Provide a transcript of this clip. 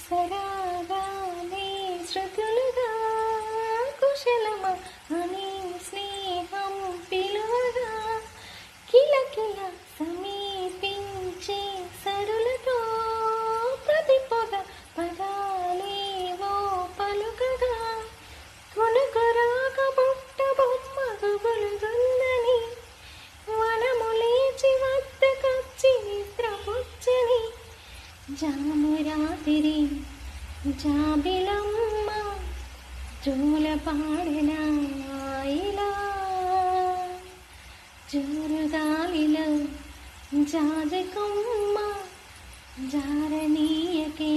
సరాగాలే శృతులుగా కుశలమ అని స్నేహం పిలువగా కిలకిల సమీపించే సరులతో ప్రతి పొద పదాలేవో పలుకగా కొనుకరాక బుట్ట బొమ్మ గుబులుగుందని వనము లేచి వద్దకొచ్చి నిద్రపుచ్చని జాము రాత్రి జాబిలమ్మ జోల పాడిన ఇలా జోరుగాలిలో జాజకొమ్మ జారనీయకే